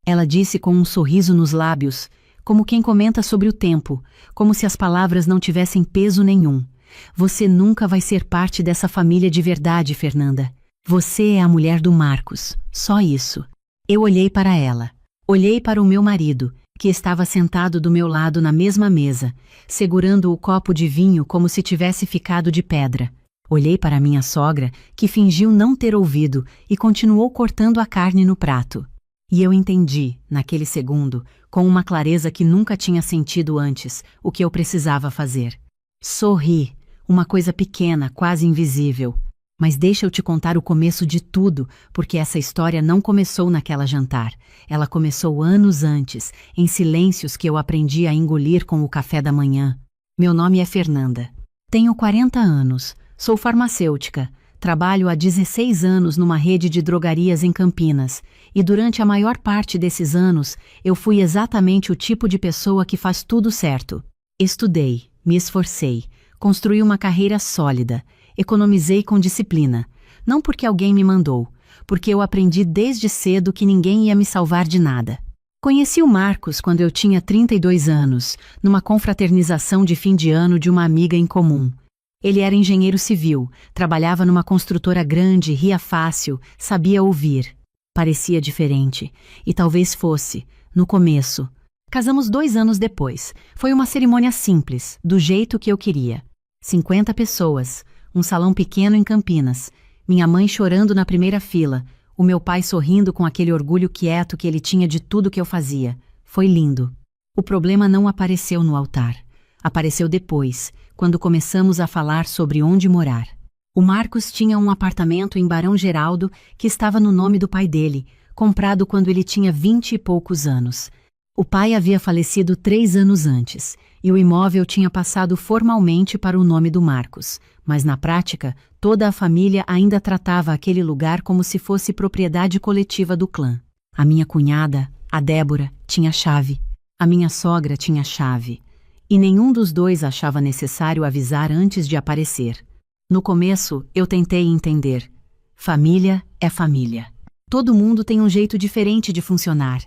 Ela disse com um sorriso nos lábios, como quem comenta sobre o tempo, como se as palavras não tivessem peso nenhum. Você nunca vai ser parte dessa família de verdade, Fernanda. Você é a mulher do Marcos, só isso. Eu olhei para ela. Olhei para o meu marido, que estava sentado do meu lado na mesma mesa, segurando o copo de vinho como se tivesse ficado de pedra. Olhei para minha sogra, que fingiu não ter ouvido e continuou cortando a carne no prato. E eu entendi, naquele segundo, com uma clareza que nunca tinha sentido antes, o que eu precisava fazer. Sorri, uma coisa pequena, quase invisível. Mas deixa eu te contar o começo de tudo, porque essa história não começou naquela jantar. Ela começou anos antes, em silêncios que eu aprendi a engolir com o café da manhã. Meu nome é Fernanda. Tenho 40 anos, sou farmacêutica, trabalho há 16 anos numa rede de drogarias em Campinas, e durante a maior parte desses anos eu fui exatamente o tipo de pessoa que faz tudo certo. Estudei, me esforcei, construí uma carreira sólida, economizei com disciplina, não porque alguém me mandou, porque eu aprendi desde cedo que ninguém ia me salvar de nada. Conheci o Marcos quando eu tinha 32 anos, numa confraternização de fim de ano de uma amiga em comum. Ele era engenheiro civil, trabalhava numa construtora grande, ria fácil, sabia ouvir. Parecia diferente, e talvez fosse, no começo. Casamos 2 anos depois. Foi uma cerimônia simples, do jeito que eu queria. 50 pessoas, um salão pequeno em Campinas, minha mãe chorando na primeira fila, o meu pai sorrindo com aquele orgulho quieto que ele tinha de tudo que eu fazia. Foi lindo. O problema não apareceu no altar. Apareceu depois, quando começamos a falar sobre onde morar. O Marcos tinha um apartamento em Barão Geraldo que estava no nome do pai dele, comprado quando ele tinha 20 e poucos anos. O pai havia falecido 3 anos antes, e o imóvel tinha passado formalmente para o nome do Marcos, mas na prática, toda a família ainda tratava aquele lugar como se fosse propriedade coletiva do clã. A minha cunhada, a Débora, tinha chave. A minha sogra tinha chave. E nenhum dos dois achava necessário avisar antes de aparecer. No começo, eu tentei entender. Família é família. Todo mundo tem um jeito diferente de funcionar.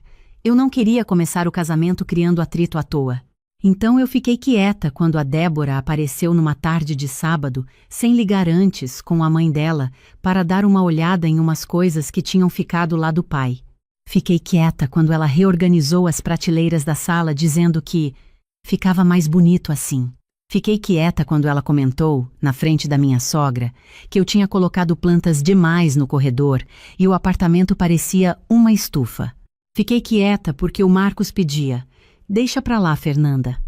Eu não queria começar o casamento criando atrito à toa. Então eu fiquei quieta quando a Débora apareceu numa tarde de sábado, sem ligar antes, com a mãe dela, para dar uma olhada em umas coisas que tinham ficado lá do pai. Fiquei quieta quando ela reorganizou as prateleiras da sala, dizendo que ficava mais bonito assim. Fiquei quieta quando ela comentou, na frente da minha sogra, que eu tinha colocado plantas demais no corredor e o apartamento parecia uma estufa. Fiquei quieta porque o Marcos pedia: "Deixa pra lá, Fernanda.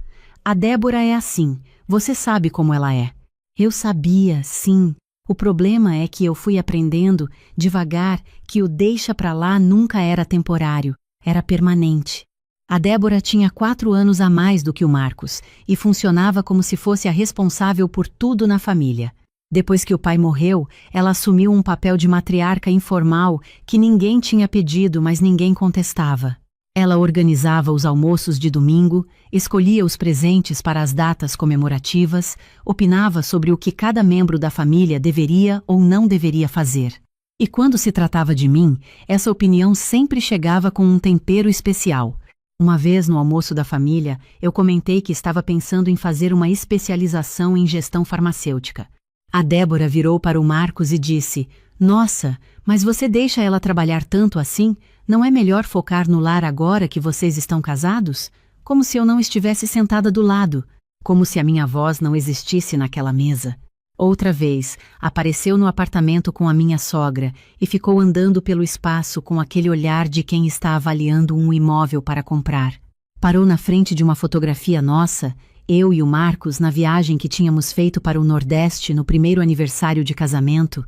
A Débora é assim, você sabe como ela é." Eu sabia, sim. O problema é que eu fui aprendendo, devagar, que o deixa pra lá nunca era temporário, era permanente. A Débora tinha 4 anos a mais do que o Marcos e funcionava como se fosse a responsável por tudo na família. Depois que o pai morreu, ela assumiu um papel de matriarca informal que ninguém tinha pedido, mas ninguém contestava. Ela organizava os almoços de domingo, escolhia os presentes para as datas comemorativas, opinava sobre o que cada membro da família deveria ou não deveria fazer. E quando se tratava de mim, essa opinião sempre chegava com um tempero especial. Uma vez no almoço da família, eu comentei que estava pensando em fazer uma especialização em gestão farmacêutica. A Débora virou para o Marcos e disse: "Nossa, mas você deixa ela trabalhar tanto assim? Não é melhor focar no lar agora que vocês estão casados?" Como se eu não estivesse sentada do lado, como se a minha voz não existisse naquela mesa. Outra vez, apareceu no apartamento com a minha sogra e ficou andando pelo espaço com aquele olhar de quem está avaliando um imóvel para comprar. Parou na frente de uma fotografia nossa, eu e o Marcos na viagem que tínhamos feito para o Nordeste no primeiro aniversário de casamento.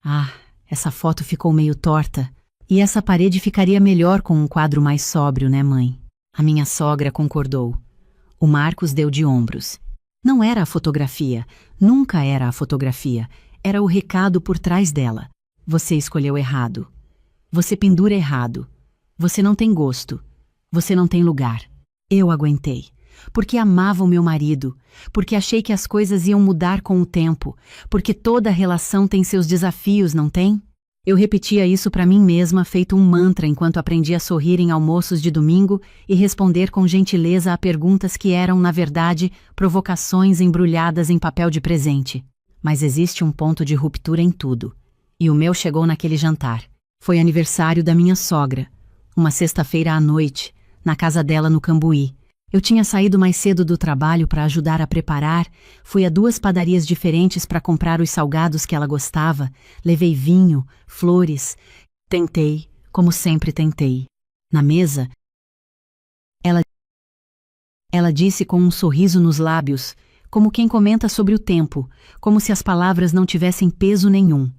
Ah, essa foto ficou meio torta. E essa parede ficaria melhor com um quadro mais sóbrio, né, mãe? A minha sogra concordou. O Marcos deu de ombros. Não era a fotografia, nunca era a fotografia, era o recado por trás dela. Você escolheu errado. Você pendura errado. Você não tem gosto. Você não tem lugar. Eu aguentei. Porque amava o meu marido, porque achei que as coisas iam mudar com o tempo, porque toda relação tem seus desafios, não tem? Eu repetia isso para mim mesma, feito um mantra, enquanto aprendia a sorrir em almoços de domingo e responder com gentileza a perguntas que eram, na verdade, provocações embrulhadas em papel de presente. Mas existe um ponto de ruptura em tudo. E o meu chegou naquele jantar. Foi aniversário da minha sogra. Uma sexta-feira à noite, na casa dela no Cambuí. Eu tinha saído mais cedo do trabalho para ajudar a preparar, fui a 2 padarias diferentes para comprar os salgados que ela gostava, levei vinho, flores. Tentei, como sempre tentei. Na mesa, ela disse com um sorriso nos lábios, como quem comenta sobre o tempo, como se as palavras não tivessem peso nenhum.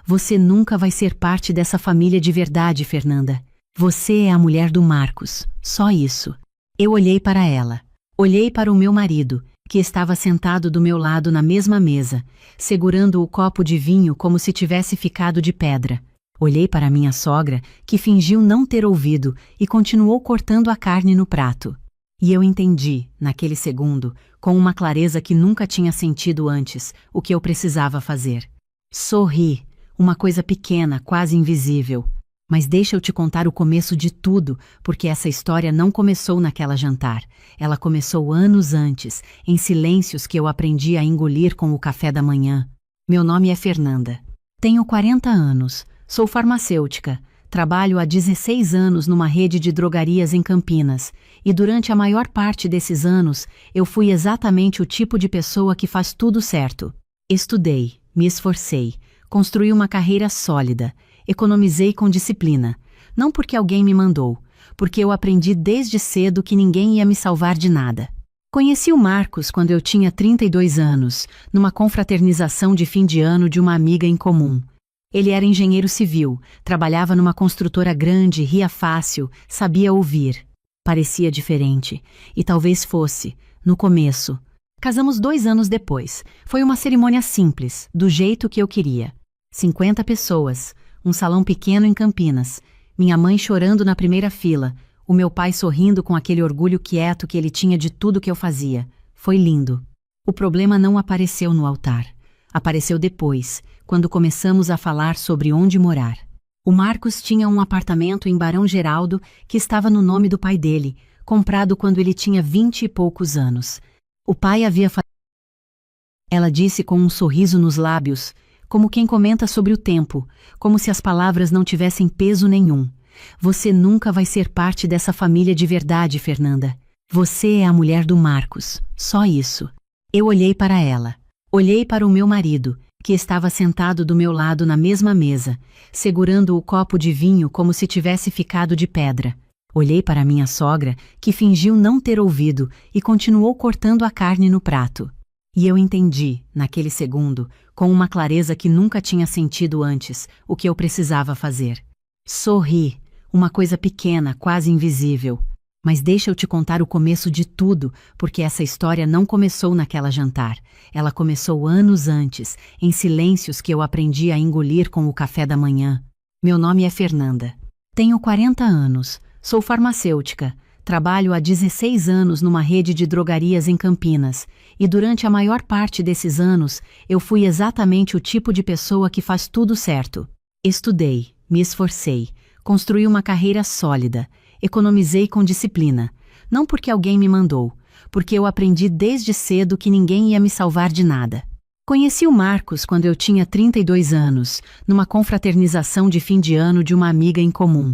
Você nunca vai ser parte dessa família de verdade, Fernanda. Você é a mulher do Marcos, só isso. Eu olhei para ela. Olhei para o meu marido, que estava sentado do meu lado na mesma mesa, segurando o copo de vinho como se tivesse ficado de pedra. Olhei para minha sogra, que fingiu não ter ouvido e continuou cortando a carne no prato. E eu entendi, naquele segundo, com uma clareza que nunca tinha sentido antes, o que eu precisava fazer. Sorri, uma coisa pequena, quase invisível. Mas deixa eu te contar o começo de tudo, porque essa história não começou naquela jantar. Ela começou anos antes, em silêncios que eu aprendi a engolir com o café da manhã. Meu nome é Fernanda. Tenho 40 anos, sou farmacêutica, trabalho há 16 anos numa rede de drogarias em Campinas, e durante a maior parte desses anos eu fui exatamente o tipo de pessoa que faz tudo certo. Estudei, me esforcei, construí uma carreira sólida, economizei com disciplina, não porque alguém me mandou, porque eu aprendi desde cedo que ninguém ia me salvar de nada. Conheci o Marcos quando eu tinha 32 anos, numa confraternização de fim de ano de uma amiga em comum. Ele era engenheiro civil, trabalhava numa construtora grande, ria fácil, sabia ouvir. Parecia diferente, e talvez fosse, no começo. Casamos 2 anos depois. Foi uma cerimônia simples, do jeito que eu queria. 50 pessoas. Um salão pequeno em Campinas, minha mãe chorando na primeira fila, o meu pai sorrindo com aquele orgulho quieto que ele tinha de tudo que eu fazia. Foi lindo. O problema não apareceu no altar. Apareceu depois, quando começamos a falar sobre onde morar. O Marcos tinha um apartamento em Barão Geraldo que estava no nome do pai dele, comprado quando ele tinha 20 e poucos anos. O pai havia Ela disse com um sorriso nos lábios, como quem comenta sobre o tempo, como se as palavras não tivessem peso nenhum. Você nunca vai ser parte dessa família de verdade, Fernanda. Você é a mulher do Marcos, só isso. Eu olhei para ela. Olhei para o meu marido, que estava sentado do meu lado na mesma mesa, segurando o copo de vinho como se tivesse ficado de pedra. Olhei para minha sogra, que fingiu não ter ouvido e continuou cortando a carne no prato. E eu entendi, naquele segundo, com uma clareza que nunca tinha sentido antes, o que eu precisava fazer. Sorri, uma coisa pequena, quase invisível. Mas deixa eu te contar o começo de tudo, porque essa história não começou naquela jantar. Ela começou anos antes, em silêncios que eu aprendi a engolir com o café da manhã. Meu nome é Fernanda. Tenho 40 anos, sou farmacêutica. Trabalho há 16 anos numa rede de drogarias em Campinas, e durante a maior parte desses anos eu fui exatamente o tipo de pessoa que faz tudo certo. Estudei, me esforcei, construí uma carreira sólida, economizei com disciplina, não porque alguém me mandou, porque eu aprendi desde cedo que ninguém ia me salvar de nada. Conheci o Marcos quando eu tinha 32 anos, numa confraternização de fim de ano de uma amiga em comum.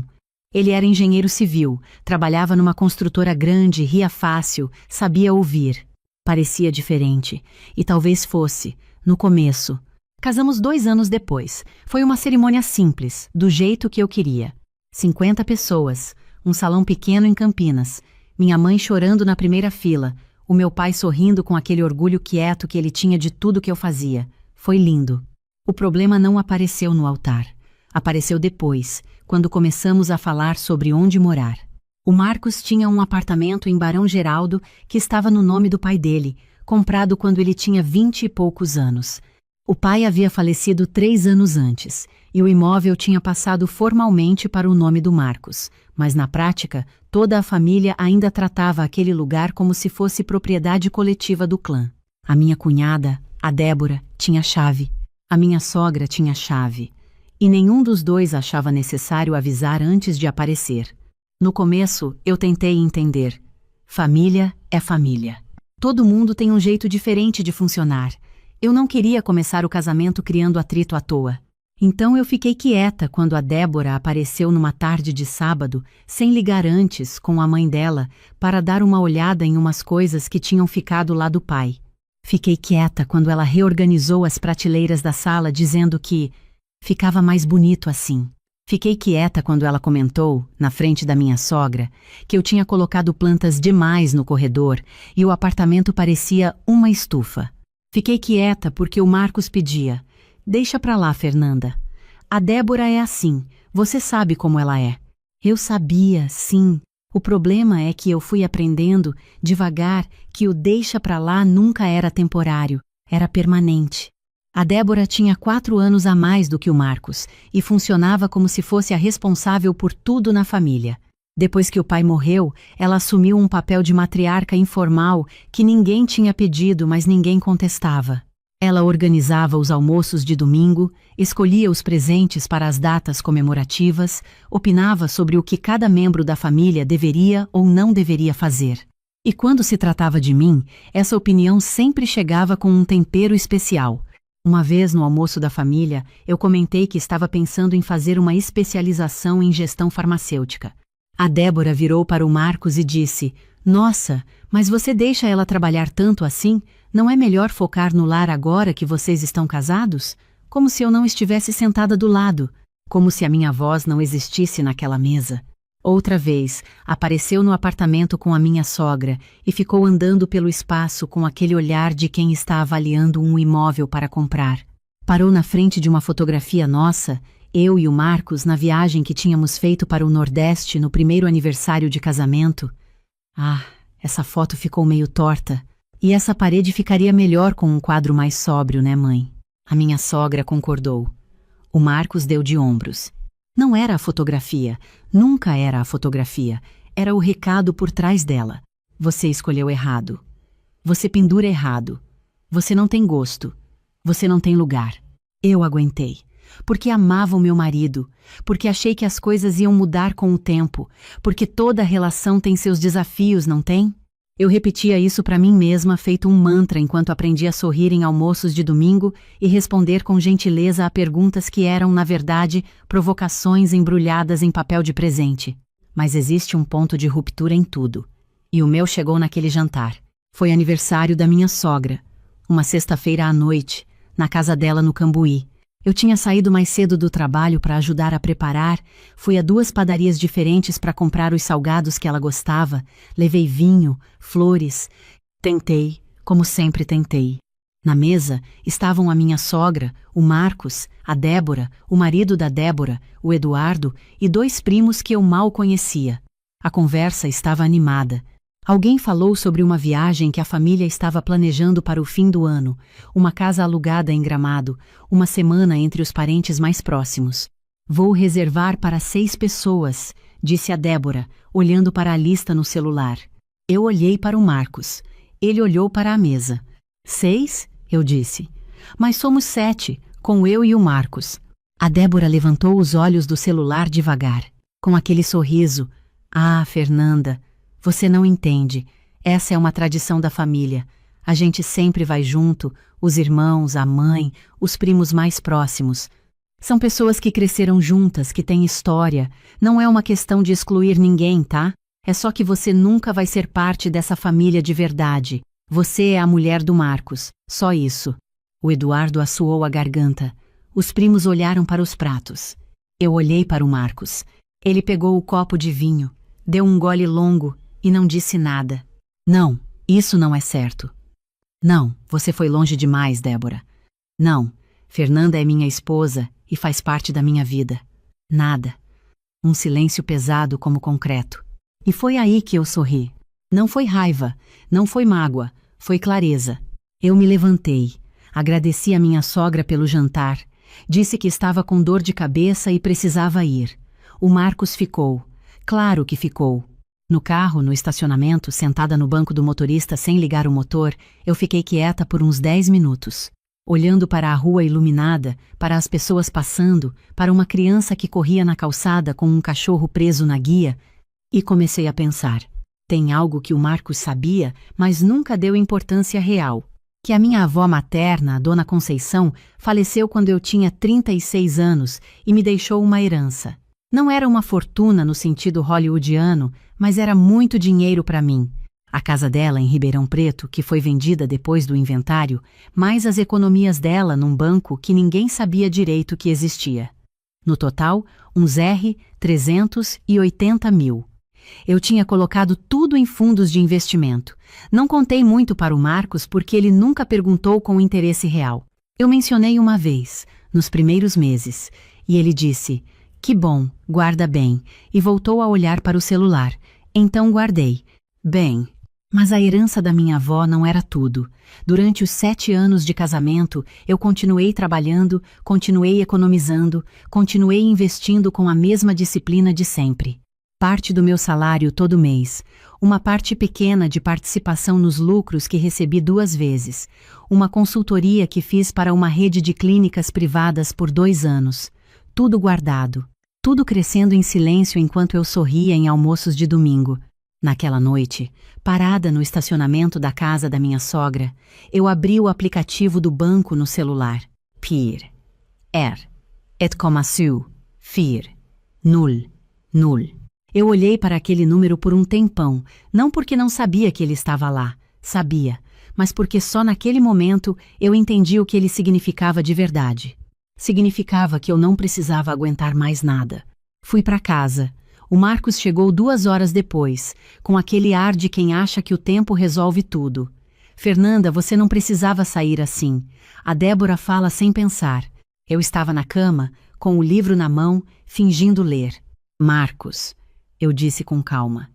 Ele era engenheiro civil, trabalhava numa construtora grande, ria fácil, sabia ouvir. Parecia diferente, e talvez fosse, no começo. Casamos 2 anos depois. Foi uma cerimônia simples, do jeito que eu queria. 50 pessoas, um salão pequeno em Campinas, minha mãe chorando na primeira fila, o meu pai sorrindo com aquele orgulho quieto que ele tinha de tudo que eu fazia. Foi lindo. O problema não apareceu no altar. Apareceu depois, quando começamos a falar sobre onde morar. O Marcos tinha um apartamento em Barão Geraldo que estava no nome do pai dele, comprado quando ele tinha 20 e poucos anos. O pai havia falecido 3 anos antes, e o imóvel tinha passado formalmente para o nome do Marcos, mas na prática, toda a família ainda tratava aquele lugar como se fosse propriedade coletiva do clã. A minha cunhada, a Débora, tinha chave. A minha sogra tinha chave. e nenhum dos dois achava necessário avisar antes de aparecer. No começo, eu tentei entender. Família é família. Todo mundo tem um jeito diferente de funcionar. Eu não queria começar o casamento criando atrito à toa. Então eu fiquei quieta quando a Débora apareceu numa tarde de sábado, sem ligar antes, com a mãe dela, para dar uma olhada em umas coisas que tinham ficado lá do pai. Fiquei quieta quando ela reorganizou as prateleiras da sala, dizendo que ficava mais bonito assim. Fiquei quieta quando ela comentou, na frente da minha sogra, que eu tinha colocado plantas demais no corredor e o apartamento parecia uma estufa. Fiquei quieta porque o Marcos pedia: "Deixa pra lá, Fernanda. A Débora é assim, você sabe como ela é." Eu sabia, sim. O problema é que eu fui aprendendo, devagar, que o deixa pra lá nunca era temporário, era permanente. A Débora tinha 4 anos a mais do que o Marcos e funcionava como se fosse a responsável por tudo na família. Depois que o pai morreu, ela assumiu um papel de matriarca informal que ninguém tinha pedido, mas ninguém contestava. Ela organizava os almoços de domingo, escolhia os presentes para as datas comemorativas, opinava sobre o que cada membro da família deveria ou não deveria fazer. E quando se tratava de mim, essa opinião sempre chegava com um tempero especial. Uma vez no almoço da família, eu comentei que estava pensando em fazer uma especialização em gestão farmacêutica. A Débora virou para o Marcos e disse: "Nossa, mas você deixa ela trabalhar tanto assim? Não é melhor focar no lar agora que vocês estão casados?" Como se eu não estivesse sentada do lado, como se a minha voz não existisse naquela mesa. Outra vez, apareceu no apartamento com a minha sogra e ficou andando pelo espaço com aquele olhar de quem está avaliando um imóvel para comprar. Parou na frente de uma fotografia nossa, eu e o Marcos, na viagem que tínhamos feito para o Nordeste no primeiro aniversário de casamento. Ah, essa foto ficou meio torta. E essa parede ficaria melhor com um quadro mais sóbrio, né, mãe? A minha sogra concordou. O Marcos deu de ombros. Não era a fotografia, nunca era a fotografia, era o recado por trás dela. Você escolheu errado. Você pendura errado. Você não tem gosto. Você não tem lugar. Eu aguentei. Porque amava o meu marido, porque achei que as coisas iam mudar com o tempo, porque toda relação tem seus desafios, não tem? Eu repetia isso para mim mesma, feito um mantra, enquanto aprendia a sorrir em almoços de domingo e responder com gentileza a perguntas que eram, na verdade, provocações embrulhadas em papel de presente. Mas existe um ponto de ruptura em tudo. E o meu chegou naquele jantar. Foi aniversário da minha sogra. Uma sexta-feira à noite, na casa dela no Cambuí. Eu tinha saído mais cedo do trabalho para ajudar a preparar, fui a 2 padarias diferentes para comprar os salgados que ela gostava, levei vinho, flores. Tentei, como sempre tentei. Na mesa estavam a minha sogra, o Marcos, a Débora, o marido da Débora, o Eduardo e 2 primos que eu mal conhecia. A conversa estava animada. Alguém falou sobre uma viagem que a família estava planejando para o fim do ano, uma casa alugada em Gramado, uma semana entre os parentes mais próximos. "Vou reservar para 6 pessoas", disse a Débora, olhando para a lista no celular. Eu olhei para o Marcos. Ele olhou para a mesa. 6? Eu disse. "Mas somos 7, com eu e o Marcos." A Débora levantou os olhos do celular devagar, com aquele sorriso. "Ah, Fernanda, você não entende. Essa é uma tradição da família. A gente sempre vai junto, os irmãos, a mãe, os primos mais próximos. São pessoas que cresceram juntas, que têm história. Não é uma questão de excluir ninguém, tá? É só que você nunca vai ser parte dessa família de verdade. Você é a mulher do Marcos, só isso." O Eduardo assoou a garganta. Os primos olharam para os pratos. Eu olhei para o Marcos. Ele pegou o copo de vinho, deu um gole longo e não disse nada. "Não, isso não é certo." "Não, você foi longe demais, Débora." "Não, Fernanda é minha esposa e faz parte da minha vida." Nada. Um silêncio pesado como concreto. E foi aí que eu sorri. Não foi raiva, não foi mágoa, foi clareza. Eu me levantei, agradeci a minha sogra pelo jantar, disse que estava com dor de cabeça e precisava ir. O Marcos ficou. Claro que ficou. No carro, no estacionamento, sentada no banco do motorista sem ligar o motor, eu fiquei quieta por uns 10 minutos. olhando para a rua iluminada, para as pessoas passando, para uma criança que corria na calçada com um cachorro preso na guia, e comecei a pensar: tem algo que o Marcos sabia, mas nunca deu importância real. Que a minha avó materna, a Dona Conceição, faleceu quando eu tinha 36 anos e me deixou uma herança. Não era uma fortuna no sentido hollywoodiano, mas era muito dinheiro para mim. A casa dela em Ribeirão Preto, que foi vendida depois do inventário, mais as economias dela num banco que ninguém sabia direito que existia. No total, uns R$ 380 mil. Eu tinha colocado tudo em fundos de investimento. Não contei muito para o Marcos porque ele nunca perguntou com interesse real. Eu mencionei uma vez, nos primeiros meses, e ele disse: "Que bom, guarda bem", e voltou a olhar para o celular. Então guardei. Bem, mas a herança da minha avó não era tudo. Durante os 7 anos de casamento, eu continuei trabalhando, continuei economizando, continuei investindo com a mesma disciplina de sempre. Parte do meu salário todo mês, uma parte pequena de participação nos lucros que recebi 2 vezes, uma consultoria que fiz para uma rede de clínicas privadas por 2 anos, tudo guardado, tudo crescendo em silêncio enquanto eu sorria em almoços de domingo. Naquela noite, parada no estacionamento da casa da minha sogra, eu abri o aplicativo do banco no celular. Pir. Et comasu. Fir. Null. Eu olhei para aquele número por um tempão, não porque não sabia que ele estava lá, sabia, mas porque só naquele momento eu entendi o que ele significava de verdade. Significava que eu não precisava aguentar mais nada. Fui para casa. O Marcos chegou 2 horas depois, com aquele ar de quem acha que o tempo resolve tudo. "Fernanda, você não precisava sair assim." A Débora fala sem pensar. Eu estava na cama, com o livro na mão, fingindo ler. "Marcos", eu disse com calma.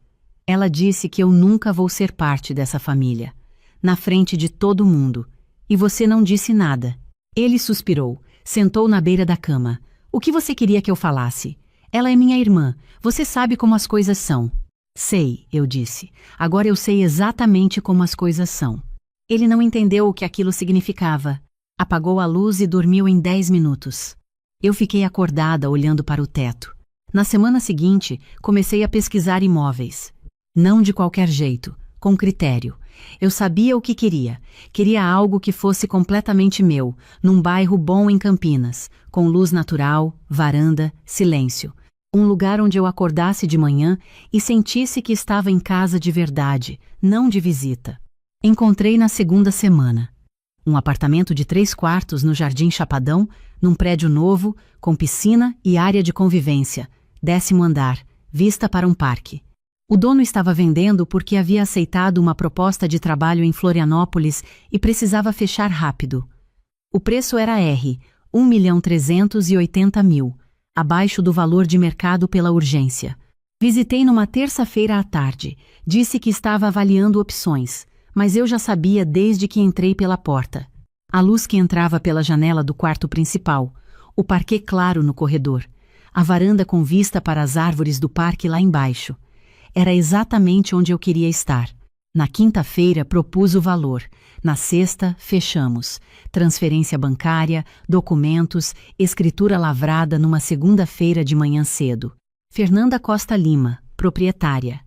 Ela disse que eu nunca vou ser parte dessa família. Na frente de todo mundo. E você não disse nada. Ele suspirou, sentou na beira da cama. "O que você queria que eu falasse? Ela é minha irmã. Você sabe como as coisas são." "Sei", eu disse. "Agora eu sei exatamente como as coisas são." Ele não entendeu o que aquilo significava. Apagou a luz e dormiu em 10 minutos. Eu fiquei acordada olhando para o teto. Na semana seguinte, comecei a pesquisar imóveis. Não de qualquer jeito, com critério. Eu sabia o que queria. Queria algo que fosse completamente meu, num bairro bom em Campinas, com luz natural, varanda, silêncio. Um lugar onde eu acordasse de manhã e sentisse que estava em casa de verdade, não de visita. Encontrei na segunda semana. Um apartamento de 3 quartos no Jardim Chapadão, num prédio novo, com piscina e área de convivência. 10º andar, vista para um parque. O dono estava vendendo porque havia aceitado uma proposta de trabalho em Florianópolis e precisava fechar rápido. O preço era R$1.380.000, abaixo do valor de mercado pela urgência. Visitei numa terça-feira à tarde. Disse que estava avaliando opções, mas eu já sabia desde que entrei pela porta. A luz que entrava pela janela do quarto principal, o parquet claro no corredor, a varanda com vista para as árvores do parque lá embaixo. Era exatamente onde eu queria estar. Na quinta-feira propus o valor. Na sexta, fechamos. Transferência bancária, documentos, escritura lavrada numa segunda-feira de manhã cedo. Fernanda Costa Lima, proprietária.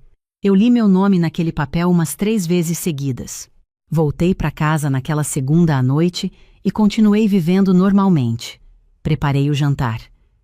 Eu li meu nome naquele papel umas 3 vezes seguidas. Voltei para casa naquela segunda à noite e continuei vivendo normalmente. Preparei o jantar.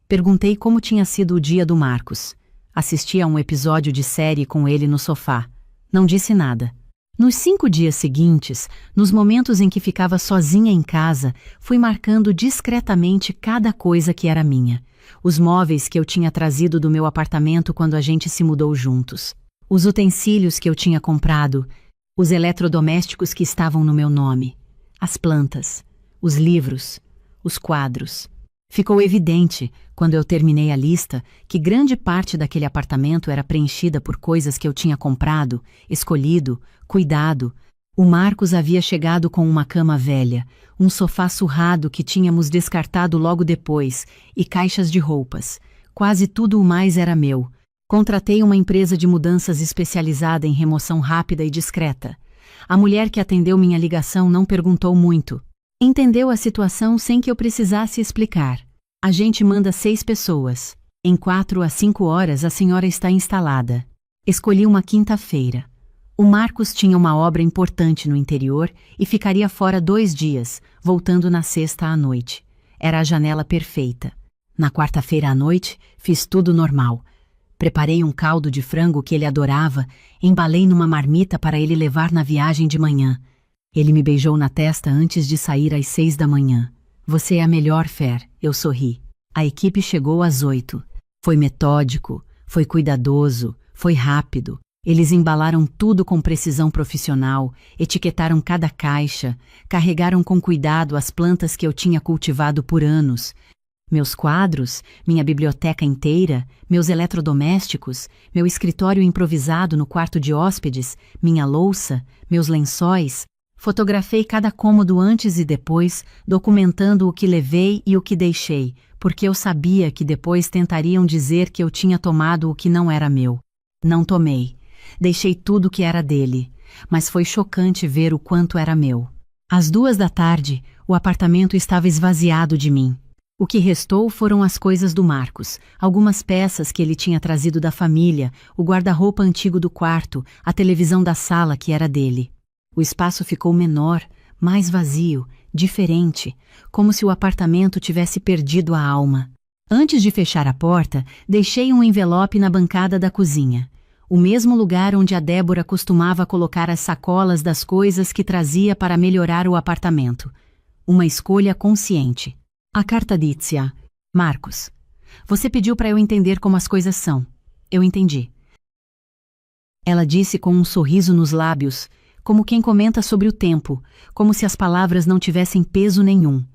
Perguntei como tinha sido o dia do Marcos. Assisti a um episódio de série com ele no sofá. Não disse nada. Nos 5 dias seguintes, nos momentos em que ficava sozinha em casa, fui marcando discretamente cada coisa que era minha. Os móveis que eu tinha trazido do meu apartamento quando a gente se mudou juntos. Os utensílios que eu tinha comprado. Os eletrodomésticos que estavam no meu nome. As plantas. Os livros. Os quadros. Ficou evidente, quando eu terminei a lista, que grande parte daquele apartamento era preenchida por coisas que eu tinha comprado, escolhido, cuidado. O Marcos havia chegado com uma cama velha, um sofá surrado que tínhamos descartado logo depois, e caixas de roupas. Quase tudo o mais era meu. Contratei uma empresa de mudanças especializada em remoção rápida e discreta. A mulher que atendeu minha ligação não perguntou muito. Entendeu a situação sem que eu precisasse explicar. A gente manda 6 pessoas. Em 4 a 5 horas a senhora está instalada. Escolhi uma quinta-feira. O Marcos tinha uma obra importante no interior e ficaria fora 2 dias, voltando na sexta à noite. Era a janela perfeita. Na quarta-feira à noite, fiz tudo normal. Preparei um caldo de frango que ele adorava, embalei numa marmita para ele levar na viagem de manhã. Ele me beijou na testa antes de sair às 6 da manhã. Você é a melhor, Fer, eu sorri. A equipe chegou às 8. Foi metódico, foi cuidadoso, foi rápido. Eles embalaram tudo com precisão profissional, etiquetaram cada caixa, carregaram com cuidado as plantas que eu tinha cultivado por anos. Meus quadros, minha biblioteca inteira, meus eletrodomésticos, meu escritório improvisado no quarto de hóspedes, minha louça, meus lençóis. Fotografei cada cômodo antes e depois, documentando o que levei e o que deixei, porque eu sabia que depois tentariam dizer que eu tinha tomado o que não era meu. Não tomei. Deixei tudo que era dele, mas foi chocante ver o quanto era meu. Às 2 da tarde, o apartamento estava esvaziado de mim. O que restou foram as coisas do Marcos, algumas peças que ele tinha trazido da família, o guarda-roupa antigo do quarto, a televisão da sala que era dele. O espaço ficou menor, mais vazio, diferente, como se o apartamento tivesse perdido a alma. Antes de fechar a porta, deixei um envelope na bancada da cozinha. O mesmo lugar onde a Débora costumava colocar as sacolas das coisas que trazia para melhorar o apartamento. Uma escolha consciente. A carta dizia: Marcos, você pediu para eu entender como as coisas são. Eu entendi. Ela disse com um sorriso nos lábios, como quem comenta sobre o tempo, como se as palavras não tivessem peso nenhum.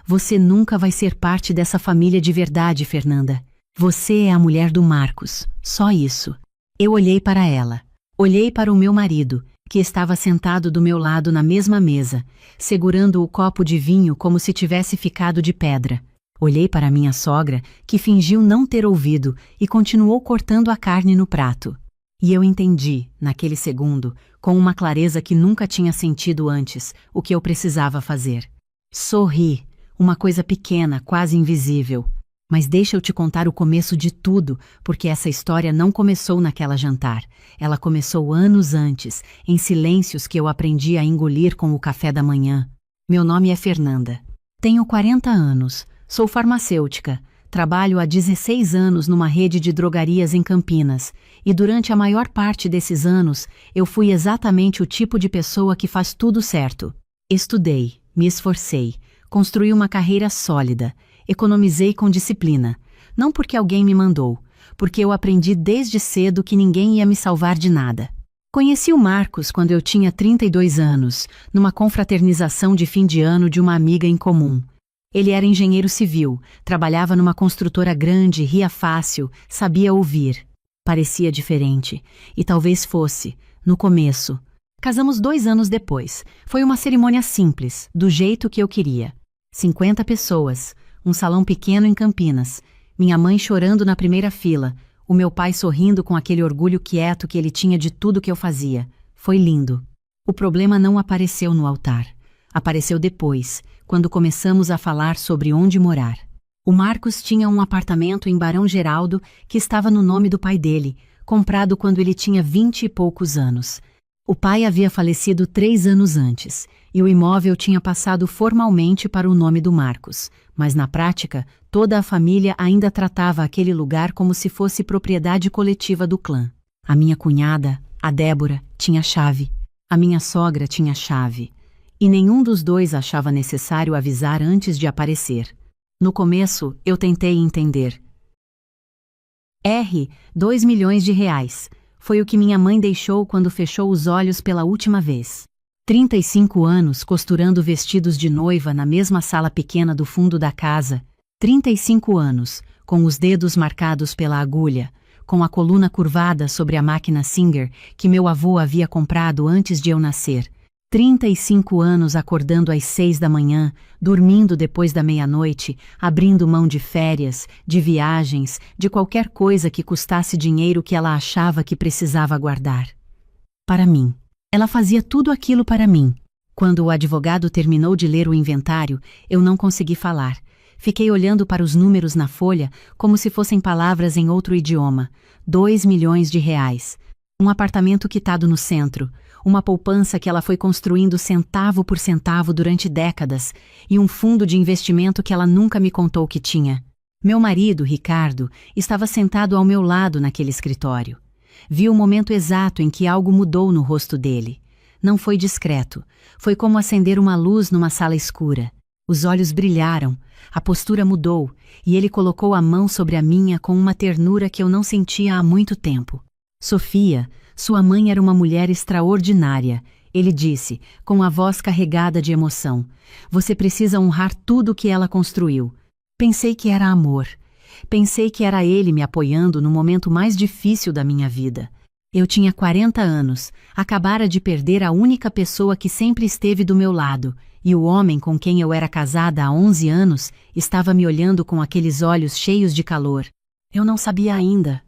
Você nunca vai ser parte dessa família de verdade, Fernanda. Você é a mulher do Marcos, só isso. Eu olhei para ela. Olhei para o meu marido, que estava sentado do meu lado na mesma mesa, segurando o copo de vinho como se tivesse ficado de pedra. Olhei para minha sogra, que fingiu não ter ouvido e continuou cortando a carne no prato. E eu entendi, naquele segundo, com uma clareza que nunca tinha sentido antes, o que eu precisava fazer. Sorri, uma coisa pequena, quase invisível. Mas deixa eu te contar o começo de tudo, porque essa história não começou naquela jantar. Ela começou anos antes, em silêncios que eu aprendi a engolir com o café da manhã. Meu nome é Fernanda. Tenho 40 anos, sou farmacêutica, trabalho há 16 anos numa rede de drogarias em Campinas, e durante a maior parte desses anos eu fui exatamente o tipo de pessoa que faz tudo certo. Estudei, me esforcei, construí uma carreira sólida, economizei com disciplina, não porque alguém me mandou, porque eu aprendi desde cedo que ninguém ia me salvar de nada. Conheci o Marcos quando eu tinha 32 anos, numa confraternização de fim de ano de uma amiga em comum. Ele era engenheiro civil, trabalhava numa construtora grande, ria fácil, sabia ouvir. Parecia diferente, e talvez fosse, no começo. Casamos 2 anos depois. Foi uma cerimônia simples, do jeito que eu queria. 50 pessoas, um salão pequeno em Campinas, minha mãe chorando na primeira fila, o meu pai sorrindo com aquele orgulho quieto que ele tinha de tudo que eu fazia. Foi lindo. O problema não apareceu no altar. Apareceu depois, quando começamos a falar sobre onde morar. O Marcos tinha um apartamento em Barão Geraldo que estava no nome do pai dele, comprado quando ele tinha 20 e poucos anos. O pai havia falecido 3 anos antes, e o imóvel tinha passado formalmente para o nome do Marcos, mas na prática, toda a família ainda tratava aquele lugar como se fosse propriedade coletiva do clã. A minha cunhada, a Débora, tinha chave. A minha sogra tinha chave. E nenhum dos dois achava necessário avisar antes de aparecer. No começo, eu tentei entender. 2 milhões de reais. Foi o que minha mãe deixou quando fechou os olhos pela última vez. 35 anos costurando vestidos de noiva na mesma sala pequena do fundo da casa. 35 anos, com os dedos marcados pela agulha, com a coluna curvada sobre a máquina Singer que meu avô havia comprado antes de eu nascer. 35 anos acordando às 6 da manhã, dormindo depois da meia-noite, abrindo mão de férias, de viagens, de qualquer coisa que custasse dinheiro que ela achava que precisava guardar. Para mim. Ela fazia tudo aquilo para mim. Quando o advogado terminou de ler o inventário, eu não consegui falar. Fiquei olhando para os números na folha como se fossem palavras em outro idioma. 2 milhões de reais. Um apartamento quitado no centro. Uma poupança que ela foi construindo centavo por centavo durante décadas. E um fundo de investimento que ela nunca me contou que tinha. Meu marido, Ricardo, estava sentado ao meu lado naquele escritório. Vi o momento exato em que algo mudou no rosto dele. Não foi discreto. Foi como acender uma luz numa sala escura. Os olhos brilharam, a postura mudou, e ele colocou a mão sobre a minha com uma ternura que eu não sentia há muito tempo. Sofia, sua mãe era uma mulher extraordinária, ele disse, com a voz carregada de emoção. Você precisa honrar tudo que ela construiu. Pensei que era amor. Pensei que era ele me apoiando no momento mais difícil da minha vida. Eu tinha 40 anos, acabara de perder a única pessoa que sempre esteve do meu lado, e o homem com quem eu era casada há 11 anos estava me olhando com aqueles olhos cheios de calor. Eu não sabia ainda,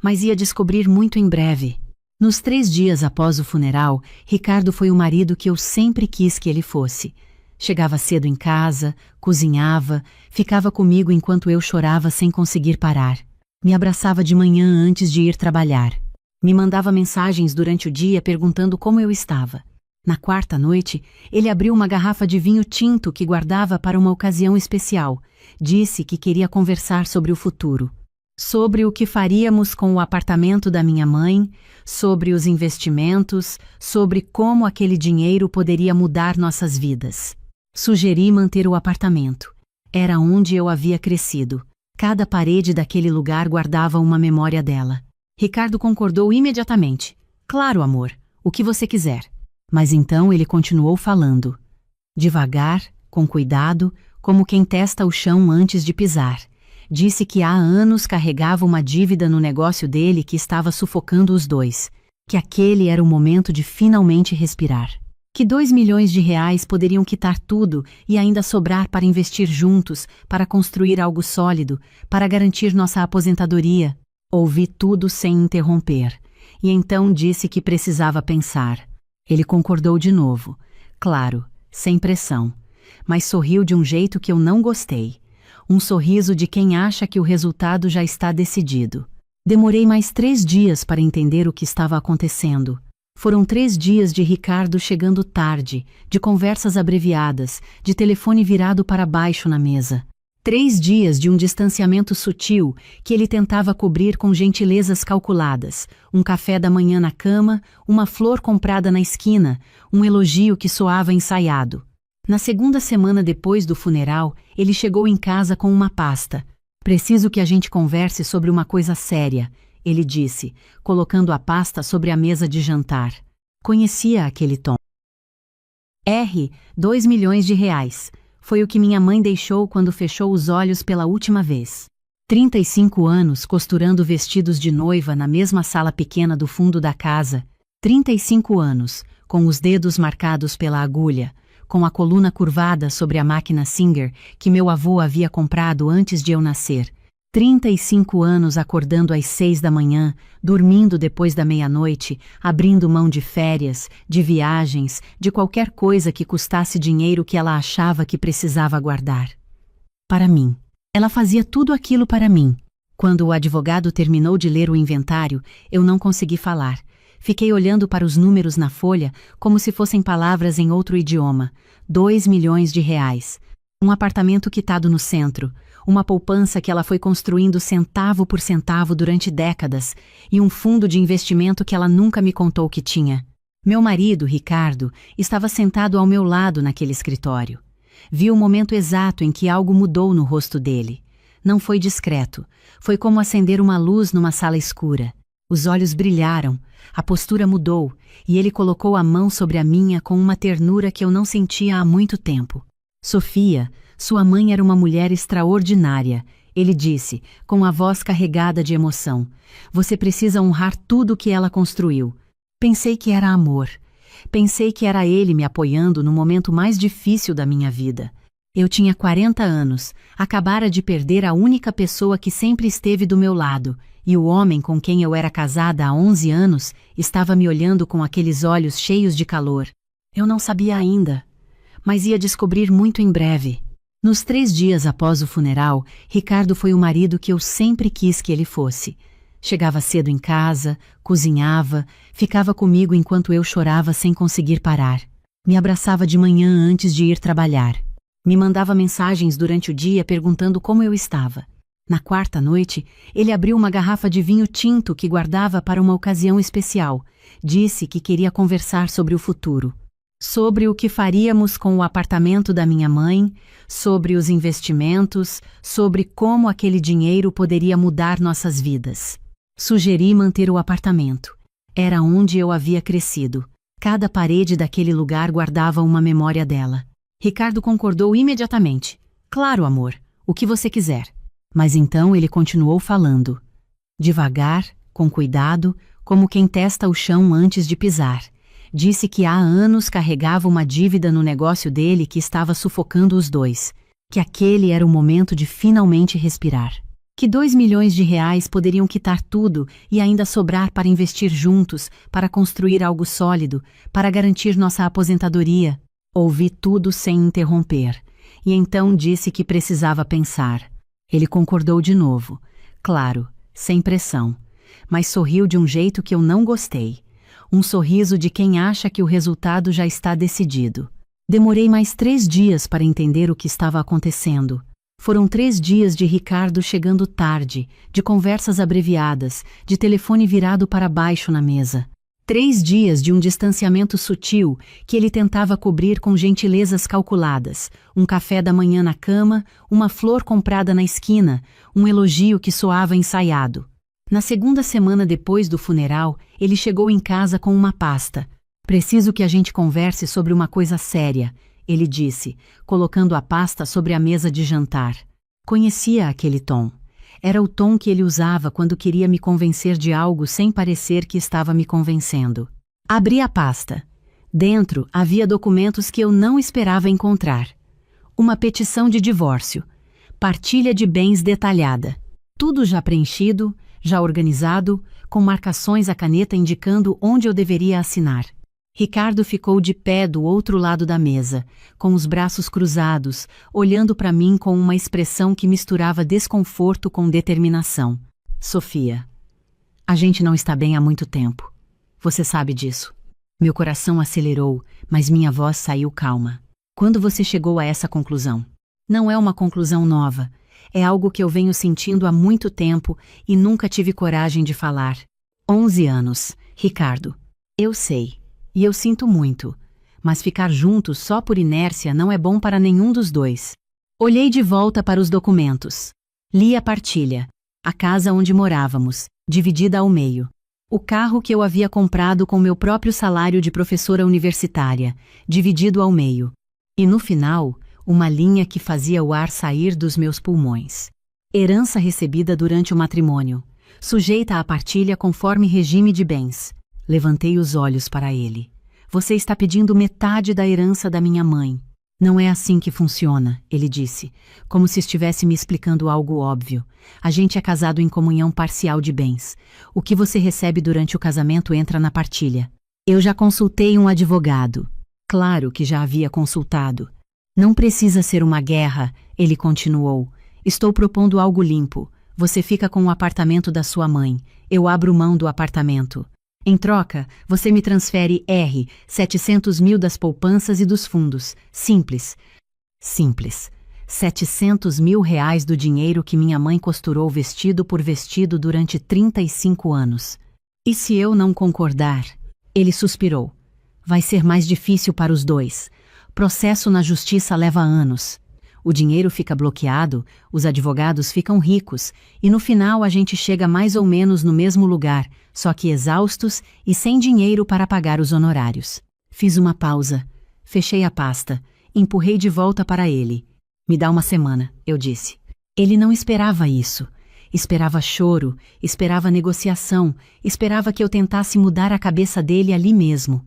mas ia descobrir muito em breve. Nos 3 dias após o funeral, Ricardo foi o marido que eu sempre quis que ele fosse. Chegava cedo em casa, cozinhava, ficava comigo enquanto eu chorava sem conseguir parar. Me abraçava de manhã antes de ir trabalhar. Me mandava mensagens durante o dia perguntando como eu estava. Na quarta noite, ele abriu uma garrafa de vinho tinto que guardava para uma ocasião especial. Disse que queria conversar sobre o futuro. Sobre o que faríamos com o apartamento da minha mãe, sobre os investimentos, sobre como aquele dinheiro poderia mudar nossas vidas. Sugeri manter o apartamento. Era onde eu havia crescido. Cada parede daquele lugar guardava uma memória dela. Ricardo concordou imediatamente. Claro, amor, o que você quiser. Mas então ele continuou falando. Devagar, com cuidado, como quem testa o chão antes de pisar. Disse que há anos carregava uma dívida no negócio dele que estava sufocando os dois. Que aquele era o momento de finalmente respirar. Que 2 milhões de reais poderiam quitar tudo e ainda sobrar para investir juntos, para construir algo sólido, para garantir nossa aposentadoria. Ouvi tudo sem interromper, e então disse que precisava pensar. Ele concordou de novo, claro, sem pressão, mas sorriu de um jeito que eu não gostei. Um sorriso de quem acha que o resultado já está decidido. Demorei mais 3 dias para entender o que estava acontecendo. Foram 3 dias de Ricardo chegando tarde, de conversas abreviadas, de telefone virado para baixo na mesa. 3 dias de um distanciamento sutil que ele tentava cobrir com gentilezas calculadas, um café da manhã na cama, uma flor comprada na esquina, um elogio que soava ensaiado. Na segunda semana depois do funeral, ele chegou em casa com uma pasta. Preciso que a gente converse sobre uma coisa séria, ele disse, colocando a pasta sobre a mesa de jantar. Conhecia aquele tom. 2 milhões de reais. Foi o que minha mãe deixou quando fechou os olhos pela última vez. 35 anos costurando vestidos de noiva na mesma sala pequena do fundo da casa. 35 anos, com os dedos marcados pela agulha, com a coluna curvada sobre a máquina Singer que meu avô havia comprado antes de eu nascer. 35 anos acordando às 6 da manhã, dormindo depois da meia-noite, abrindo mão de férias, de viagens, de qualquer coisa que custasse dinheiro que ela achava que precisava guardar. Para mim. Ela fazia tudo aquilo para mim. Quando o advogado terminou de ler o inventário, eu não consegui falar. Fiquei olhando para os números na folha como se fossem palavras em outro idioma. 2 milhões de reais. Um apartamento quitado no centro. Uma poupança que ela foi construindo centavo por centavo durante décadas, e um fundo de investimento que ela nunca me contou que tinha. Meu marido, Ricardo, estava sentado ao meu lado naquele escritório. Vi o momento exato em que algo mudou no rosto dele. Não foi discreto, foi como acender uma luz numa sala escura. Os olhos brilharam, a postura mudou, e ele colocou a mão sobre a minha com uma ternura que eu não sentia há muito tempo. Sofia, sua mãe era uma mulher extraordinária, ele disse, com a voz carregada de emoção. Você precisa honrar tudo que ela construiu. Pensei que era amor. Pensei que era ele me apoiando no momento mais difícil da minha vida. Eu tinha 40 anos, acabara de perder a única pessoa que sempre esteve do meu lado, e o homem com quem eu era casada há 11 anos estava me olhando com aqueles olhos cheios de calor. Eu não sabia ainda, mas ia descobrir muito em breve. Nos 3 dias após o funeral, Ricardo foi o marido que eu sempre quis que ele fosse. Chegava cedo em casa, cozinhava, ficava comigo enquanto eu chorava sem conseguir parar. Me abraçava de manhã antes de ir trabalhar. Me mandava mensagens durante o dia perguntando como eu estava. Na 4ª noite, ele abriu uma garrafa de vinho tinto que guardava para uma ocasião especial. Disse que queria conversar sobre o futuro. Sobre o que faríamos com o apartamento da minha mãe, sobre os investimentos, sobre como aquele dinheiro poderia mudar nossas vidas. Sugeri manter o apartamento. Era onde eu havia crescido. Cada parede daquele lugar guardava uma memória dela. Ricardo concordou imediatamente. Claro, amor, o que você quiser. Mas então ele continuou falando. Devagar, com cuidado, como quem testa o chão antes de pisar. Disse que há anos carregava uma dívida no negócio dele que estava sufocando os dois. Que aquele era o momento de finalmente respirar. Que 2 milhões de reais poderiam quitar tudo e ainda sobrar para investir juntos, para construir algo sólido, para garantir nossa aposentadoria. Ouvi tudo sem interromper. E então disse que precisava pensar. Ele concordou de novo. Claro, sem pressão. Mas sorriu de um jeito que eu não gostei. Um sorriso de quem acha que o resultado já está decidido. Demorei mais 3 dias para entender o que estava acontecendo. Foram 3 dias de Ricardo chegando tarde, de conversas abreviadas, de telefone virado para baixo na mesa. 3 dias de um distanciamento sutil que ele tentava cobrir com gentilezas calculadas, um café da manhã na cama, uma flor comprada na esquina, um elogio que soava ensaiado. Na 2ª semana depois do funeral, ele chegou em casa com uma pasta. Preciso que a gente converse sobre uma coisa séria, ele disse, colocando a pasta sobre a mesa de jantar. Conhecia aquele tom. Era o tom que ele usava quando queria me convencer de algo sem parecer que estava me convencendo. Abri a pasta. Dentro havia documentos que eu não esperava encontrar. Uma petição de divórcio. Partilha de bens detalhada. Tudo já preenchido, já organizado, com marcações à caneta indicando onde eu deveria assinar. Ricardo ficou de pé do outro lado da mesa, com os braços cruzados, olhando para mim com uma expressão que misturava desconforto com determinação. Sofia, a gente não está bem há muito tempo. Você sabe disso. Meu coração acelerou, mas minha voz saiu calma. Quando você chegou a essa conclusão? Não é uma conclusão nova. É algo que eu venho sentindo há muito tempo e nunca tive coragem de falar. 11 anos, Ricardo. Eu sei. E eu sinto muito, mas ficar juntos só por inércia não é bom para nenhum dos dois. Olhei de volta para os documentos. Li a partilha, a casa onde morávamos, dividida ao meio. O carro que eu havia comprado com meu próprio salário de professora universitária, dividido ao meio. E no final, uma linha que fazia o ar sair dos meus pulmões. Herança recebida durante o matrimônio, sujeita à partilha conforme regime de bens. Levantei os olhos para ele. Você está pedindo metade da herança da minha mãe. Não é assim que funciona, ele disse, como se estivesse me explicando algo óbvio. A gente é casado em comunhão parcial de bens. O que você recebe durante o casamento entra na partilha. Eu já consultei um advogado. Claro que já havia consultado. Não precisa ser uma guerra, ele continuou. Estou propondo algo limpo. Você fica com o apartamento da sua mãe. Eu abro mão do apartamento. Em troca, você me transfere 700 mil das poupanças e dos fundos. Simples. Simples. 700 mil reais do dinheiro que minha mãe costurou vestido por vestido durante 35 anos. E se eu não concordar? Ele suspirou. Vai ser mais difícil para os dois. Processo na justiça leva anos. O dinheiro fica bloqueado, os advogados ficam ricos, e no final a gente chega mais ou menos no mesmo lugar, só que exaustos e sem dinheiro para pagar os honorários. Fiz uma pausa, fechei a pasta, empurrei de volta para ele. Me dá uma semana, eu disse. Ele não esperava isso. Esperava choro, esperava negociação, esperava que eu tentasse mudar a cabeça dele ali mesmo.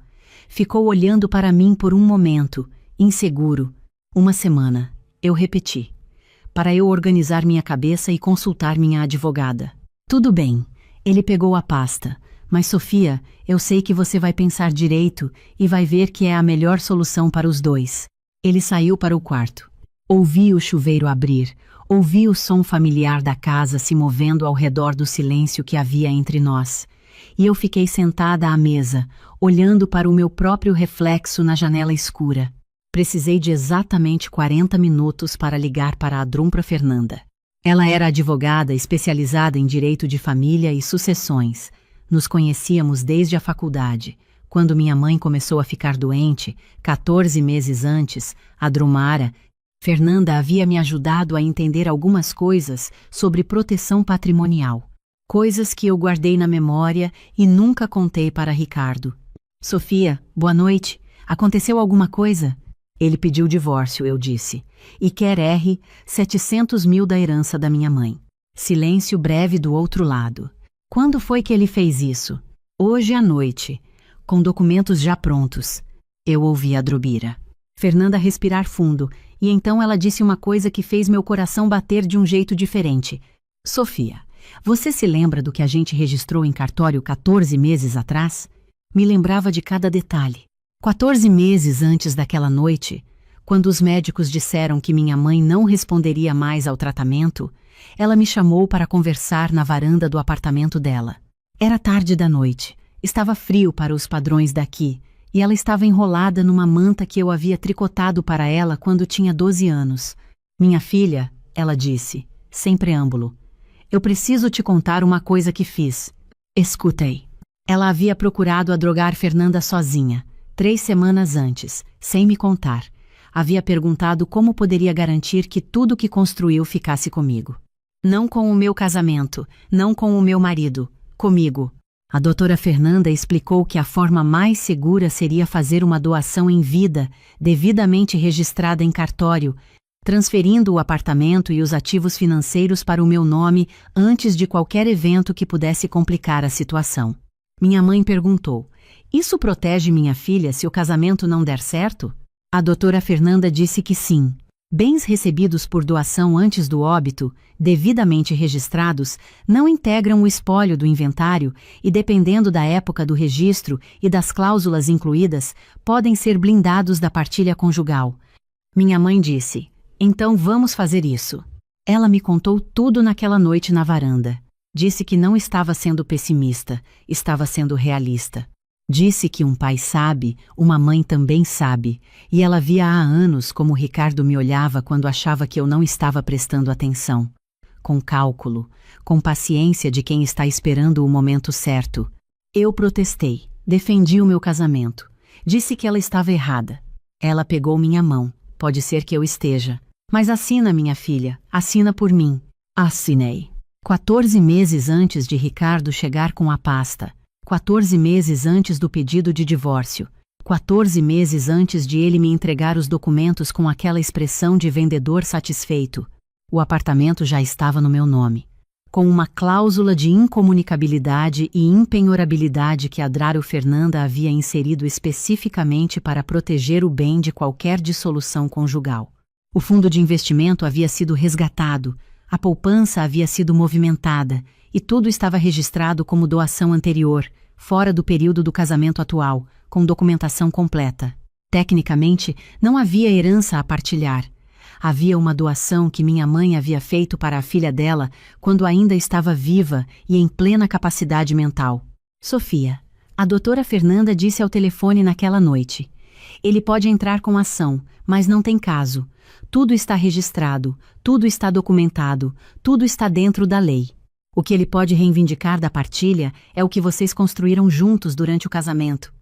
Ficou olhando para mim por um momento, inseguro. Uma semana. Eu repeti, para eu organizar minha cabeça e consultar minha advogada. Tudo bem, ele pegou a pasta, Mas Sofia, eu sei que você vai pensar direito e vai ver que é a melhor solução para os dois. Ele saiu para o quarto. Ouvi o chuveiro abrir, ouvi o som familiar da casa se movendo ao redor do silêncio que havia entre nós. E eu fiquei sentada à mesa, olhando para o meu próprio reflexo na janela escura. Precisei de exatamente 40 minutos para ligar para a Drumpra Fernanda. Ela era advogada especializada em direito de família e sucessões. Nos conhecíamos desde a faculdade. Quando minha mãe começou a ficar doente, 14 meses antes, a Drumara, Fernanda havia me ajudado a entender algumas coisas sobre proteção patrimonial. Coisas que eu guardei na memória e nunca contei para Ricardo. Sofia, boa noite. Aconteceu alguma coisa? Ele pediu divórcio, eu disse. E quer 700 mil da herança da minha mãe. Silêncio breve do outro lado. Quando foi que ele fez isso? Hoje à noite, com documentos já prontos. Eu ouvi a Drubira. Fernanda respirar fundo, e então ela disse uma coisa que fez meu coração bater de um jeito diferente. Sofia, você se lembra do que a gente registrou em cartório 14 meses atrás? Me lembrava de cada detalhe. 14 meses antes daquela noite, quando os médicos disseram que minha mãe não responderia mais ao tratamento, ela me chamou para conversar na varanda do apartamento dela. Era tarde da noite, estava frio para os padrões daqui, e ela estava enrolada numa manta que eu havia tricotado para ela quando tinha 12 anos. Minha filha, ela disse, sem preâmbulo, eu preciso te contar uma coisa que fiz. Escutei. Ela havia procurado a drogar Fernanda sozinha, 3 semanas antes, sem me contar. Havia perguntado como poderia garantir que tudo que construiu ficasse comigo. Não com o meu casamento, não com o meu marido, comigo. A doutora Fernanda explicou que a forma mais segura seria fazer uma doação em vida, devidamente registrada em cartório, transferindo o apartamento e os ativos financeiros para o meu nome antes de qualquer evento que pudesse complicar a situação. Minha mãe perguntou, isso protege minha filha se o casamento não der certo? A doutora Fernanda disse que sim. Bens recebidos por doação antes do óbito, devidamente registrados, não integram o espólio do inventário e, dependendo da época do registro e das cláusulas incluídas, podem ser blindados da partilha conjugal. Minha mãe disse, então vamos fazer isso. Ela me contou tudo naquela noite na varanda. Disse que não estava sendo pessimista, estava sendo realista. Disse que um pai sabe, uma mãe também sabe, e ela via há anos como Ricardo me olhava quando achava que eu não estava prestando atenção. Com cálculo, com paciência de quem está esperando o momento certo. Eu protestei, defendi o meu casamento. Disse que ela estava errada. Ela pegou minha mão, pode ser que eu esteja. Mas assina, minha filha, assina por mim. Assinei. 14 meses antes de Ricardo chegar com a pasta. 14 meses antes do pedido de divórcio. 14 meses antes de ele me entregar os documentos com aquela expressão de vendedor satisfeito. O apartamento já estava no meu nome. Com uma cláusula de incomunicabilidade e impenhorabilidade que a Draro Fernanda havia inserido especificamente para proteger o bem de qualquer dissolução conjugal. O fundo de investimento havia sido resgatado, a poupança havia sido movimentada, e tudo estava registrado como doação anterior, fora do período do casamento atual, com documentação completa. Tecnicamente, não havia herança a partilhar. Havia uma doação que minha mãe havia feito para a filha dela quando ainda estava viva e em plena capacidade mental. Sofia, a doutora Fernanda disse ao telefone naquela noite. Ele pode entrar com ação, mas não tem caso. Tudo está registrado, tudo está documentado, tudo está dentro da lei. O que ele pode reivindicar da partilha é o que vocês construíram juntos durante o casamento.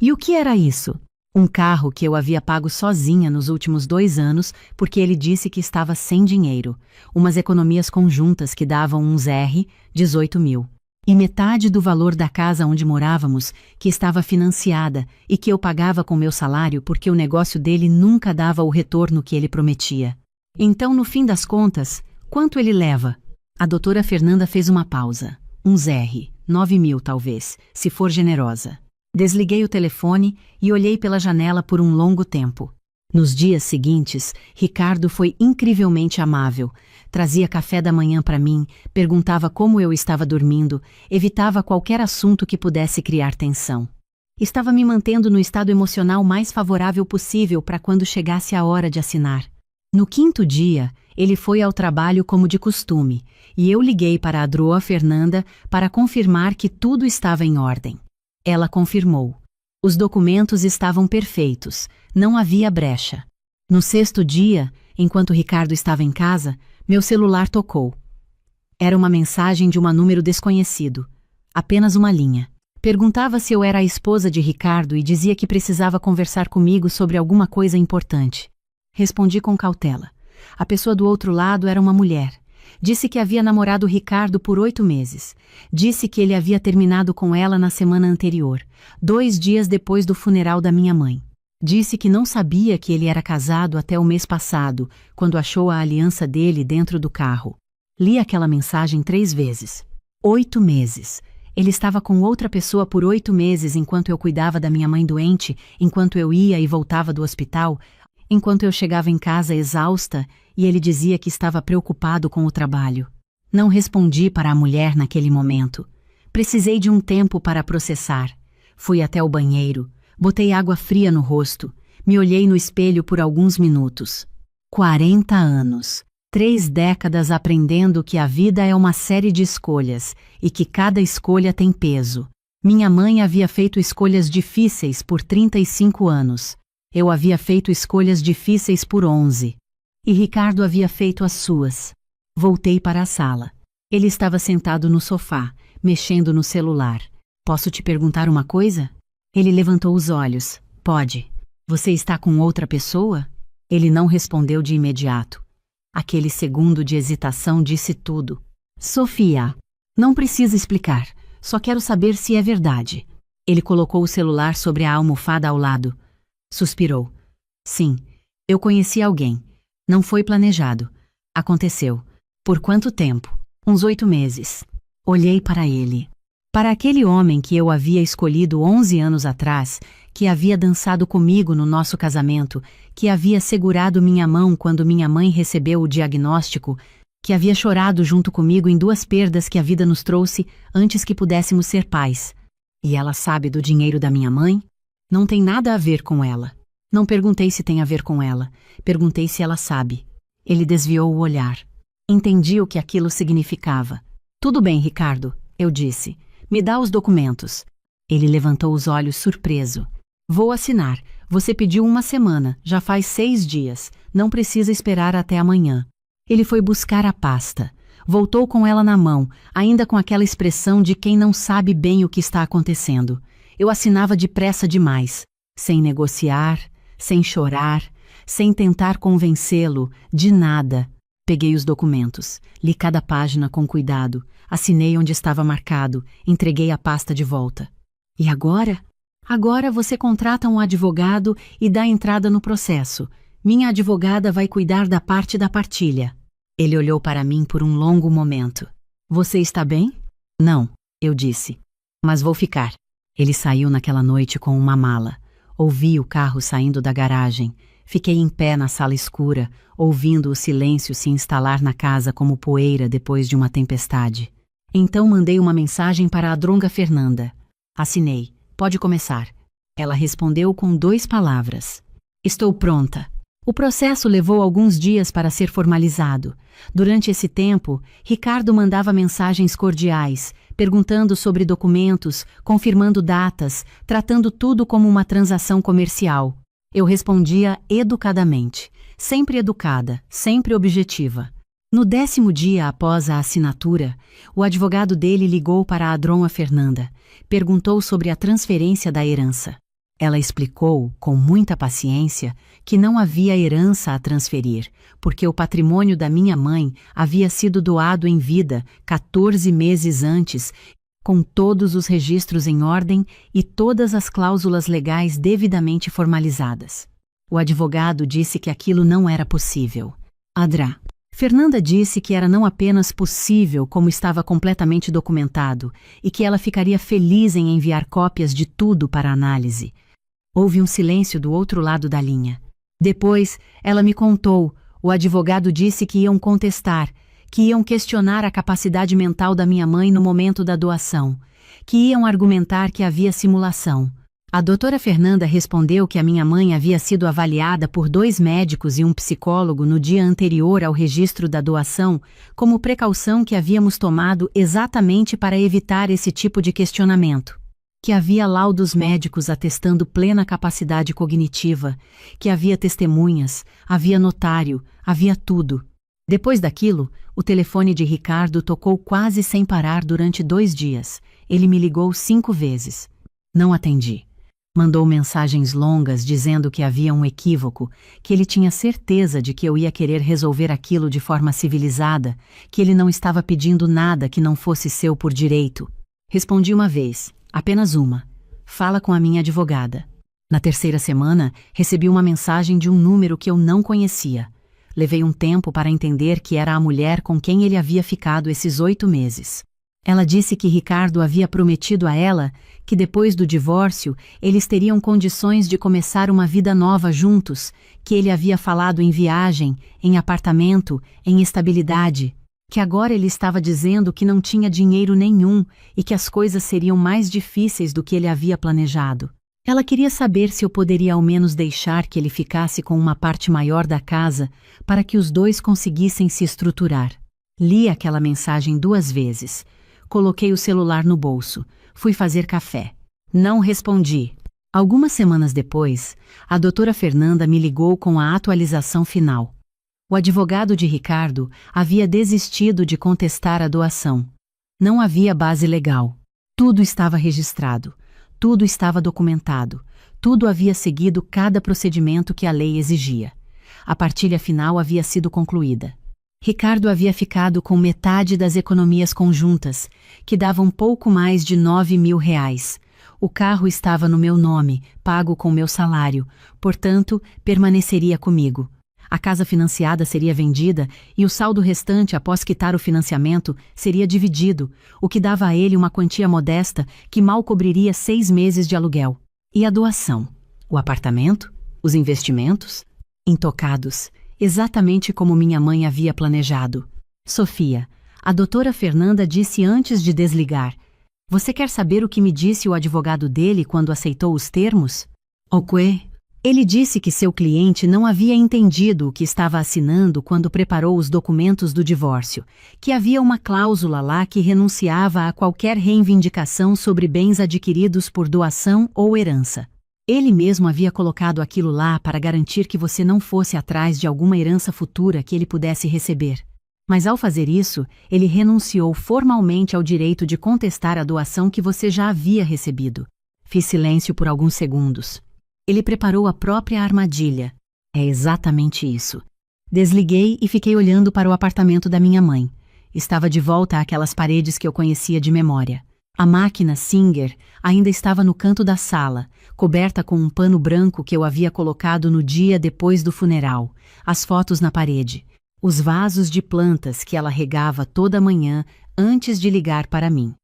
E o que era isso? Um carro que eu havia pago sozinha nos últimos 2 anos porque ele disse que estava sem dinheiro. Umas economias conjuntas que davam uns 18 mil. E metade do valor da casa onde morávamos, que estava financiada e que eu pagava com meu salário porque o negócio dele nunca dava o retorno que ele prometia. Então, no fim das contas, quanto ele leva? A doutora Fernanda fez uma pausa. Uns 9 mil talvez, se for generosa. Desliguei o telefone e olhei pela janela por um longo tempo. Nos dias seguintes, Ricardo foi incrivelmente amável. Trazia café da manhã para mim, perguntava como eu estava dormindo, evitava qualquer assunto que pudesse criar tensão. Estava me mantendo no estado emocional mais favorável possível para quando chegasse a hora de assinar. No quinto dia, ele foi ao trabalho como de costume, e eu liguei para a Adroa Fernanda para confirmar que tudo estava em ordem. Ela confirmou. Os documentos estavam perfeitos, não havia brecha. No sexto dia, enquanto Ricardo estava em casa, meu celular tocou. Era uma mensagem de um número desconhecido. Apenas uma linha. Perguntava se eu era a esposa de Ricardo e dizia que precisava conversar comigo sobre alguma coisa importante. Respondi com cautela. A pessoa do outro lado era uma mulher. Disse que havia namorado Ricardo por 8 meses. Disse que ele havia terminado com ela na semana anterior, 2 dias depois do funeral da minha mãe. Disse que não sabia que ele era casado até o mês passado, quando achou a aliança dele dentro do carro. Li aquela mensagem 3 vezes. 8 meses. Ele estava com outra pessoa por 8 meses enquanto eu cuidava da minha mãe doente, enquanto eu ia e voltava do hospital, enquanto eu chegava em casa exausta e ele dizia que estava preocupado com o trabalho. Não respondi para a mulher naquele momento. Precisei de um tempo para processar. Fui até o banheiro, botei água fria no rosto, me olhei no espelho por alguns minutos. 40 anos. 3 décadas aprendendo que a vida é uma série de escolhas e que cada escolha tem peso. Minha mãe havia feito escolhas difíceis por 35 anos. Eu havia feito escolhas difíceis por 11. E Ricardo havia feito as suas. Voltei para a sala. Ele estava sentado no sofá, mexendo no celular. Posso te perguntar uma coisa? Ele levantou os olhos. Pode. Você está com outra pessoa? Ele não respondeu de imediato. Aquele segundo de hesitação disse tudo. Sofia. Não precisa explicar. Só quero saber se é verdade. Ele colocou o celular sobre a almofada ao lado. Suspirou. Sim, eu conheci alguém. Não foi planejado. Aconteceu. Por quanto tempo? Uns 8 meses. Olhei para ele. Para aquele homem que eu havia escolhido 11 anos atrás, que havia dançado comigo no nosso casamento, que havia segurado minha mão quando minha mãe recebeu o diagnóstico, que havia chorado junto comigo em 2 perdas que a vida nos trouxe antes que pudéssemos ser pais. E ela sabe do dinheiro da minha mãe? Não tem nada a ver com ela. Não perguntei se tem a ver com ela. Perguntei se ela sabe. Ele desviou o olhar. Entendi o que aquilo significava. Tudo bem, Ricardo, eu disse. Me dá os documentos. Ele levantou os olhos surpreso. Vou assinar. Você pediu 1 semana. Já faz 6 dias. Não precisa esperar até amanhã. Ele foi buscar a pasta. Voltou com ela na mão, ainda com aquela expressão de quem não sabe bem o que está acontecendo. Eu assinava depressa demais, sem negociar, sem chorar, sem tentar convencê-lo, de nada. Peguei os documentos, li cada página com cuidado, assinei onde estava marcado, entreguei a pasta de volta. E agora? Agora você contrata um advogado e dá entrada no processo. Minha advogada vai cuidar da parte da partilha. Ele olhou para mim por um longo momento. Você está bem? Não, eu disse. Mas vou ficar. Ele saiu naquela noite com uma mala. Ouvi o carro saindo da garagem. Fiquei em pé na sala escura, ouvindo o silêncio se instalar na casa como poeira depois de uma tempestade. Então mandei uma mensagem para a Dronga Fernanda. Assinei. Pode começar. Ela respondeu com 2 palavras. Estou pronta. O processo levou alguns dias para ser formalizado. Durante esse tempo, Ricardo mandava mensagens cordiais, perguntando sobre documentos, confirmando datas, tratando tudo como uma transação comercial. Eu respondia educadamente, sempre educada, sempre objetiva. No 10º dia após a assinatura, o advogado dele ligou para a Dronga Fernanda, perguntou sobre a transferência da herança. Ela explicou, com muita paciência, que não havia herança a transferir, porque o patrimônio da minha mãe havia sido doado em vida 14 meses antes, com todos os registros em ordem e todas as cláusulas legais devidamente formalizadas. O advogado disse que aquilo não era possível. Fernanda disse que era não apenas possível, como estava completamente documentado, e que ela ficaria feliz em enviar cópias de tudo para análise. Houve um silêncio do outro lado da linha. Depois, ela me contou, o advogado disse que iam contestar, que iam questionar a capacidade mental da minha mãe no momento da doação, que iam argumentar que havia simulação. A doutora Fernanda respondeu que a minha mãe havia sido avaliada por 2 médicos e um psicólogo no dia anterior ao registro da doação, como precaução que havíamos tomado exatamente para evitar esse tipo de questionamento. Que havia laudos médicos atestando plena capacidade cognitiva, que havia testemunhas, havia notário, havia tudo. Depois daquilo, o telefone de Ricardo tocou quase sem parar durante 2 dias. Ele me ligou 5 vezes. Não atendi. Mandou mensagens longas dizendo que havia um equívoco, que ele tinha certeza de que eu ia querer resolver aquilo de forma civilizada, que ele não estava pedindo nada que não fosse seu por direito. Respondi uma vez, apenas uma. Fala com a minha advogada. Na 3ª semana, recebi uma mensagem de um número que eu não conhecia. Levei um tempo para entender que era a mulher com quem ele havia ficado esses 8 meses. Ela disse que Ricardo havia prometido a ela que depois do divórcio eles teriam condições de começar uma vida nova juntos, que ele havia falado em viagem, em apartamento, em estabilidade, que agora ele estava dizendo que não tinha dinheiro nenhum e que as coisas seriam mais difíceis do que ele havia planejado. Ela queria saber se eu poderia ao menos deixar que ele ficasse com uma parte maior da casa para que os 2 conseguissem se estruturar. Li aquela mensagem 2 vezes. Coloquei o celular no bolso. Fui fazer café. Não respondi. Algumas semanas depois, a doutora Fernanda me ligou com a atualização final. O advogado de Ricardo havia desistido de contestar a doação. Não havia base legal. Tudo estava registrado. Tudo estava documentado. Tudo havia seguido cada procedimento que a lei exigia. A partilha final havia sido concluída. Ricardo havia ficado com metade das economias conjuntas, que davam pouco mais de R$ 9.000. O carro estava no meu nome, pago com meu salário, portanto, permaneceria comigo. A casa financiada seria vendida e o saldo restante após quitar o financiamento seria dividido, o que dava a ele uma quantia modesta que mal cobriria 6 meses de aluguel. E a doação? O apartamento? Os investimentos? Intocados. Exatamente como minha mãe havia planejado. Sofia, a doutora Fernanda disse antes de desligar. Você quer saber o que me disse o advogado dele quando aceitou os termos? O quê? Ele disse que seu cliente não havia entendido o que estava assinando quando preparou os documentos do divórcio, que havia uma cláusula lá que renunciava a qualquer reivindicação sobre bens adquiridos por doação ou herança. Ele mesmo havia colocado aquilo lá para garantir que você não fosse atrás de alguma herança futura que ele pudesse receber. Mas ao fazer isso, ele renunciou formalmente ao direito de contestar a doação que você já havia recebido. Fiz silêncio por alguns segundos. Ele preparou a própria armadilha. É exatamente isso. Desliguei e fiquei olhando para o apartamento da minha mãe. Estava de volta àquelas paredes que eu conhecia de memória. A máquina Singer ainda estava no canto da sala, coberta com um pano branco que eu havia colocado no dia depois do funeral, as fotos na parede, os vasos de plantas que ela regava toda manhã antes de ligar para mim.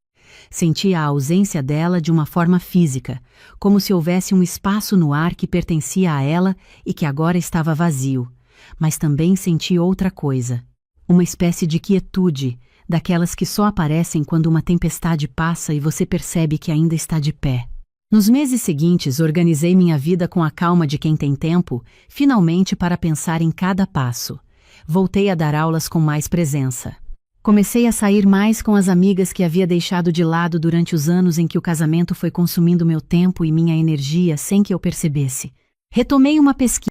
Senti a ausência dela de uma forma física, como se houvesse um espaço no ar que pertencia a ela e que agora estava vazio. Mas também senti outra coisa, uma espécie de quietude, daquelas que só aparecem quando uma tempestade passa e você percebe que ainda está de pé. Nos meses seguintes, organizei minha vida com a calma de quem tem tempo, finalmente para pensar em cada passo. Voltei a dar aulas com mais presença. Comecei a sair mais com as amigas que havia deixado de lado durante os anos em que o casamento foi consumindo meu tempo e minha energia sem que eu percebesse. Retomei uma pesquisa.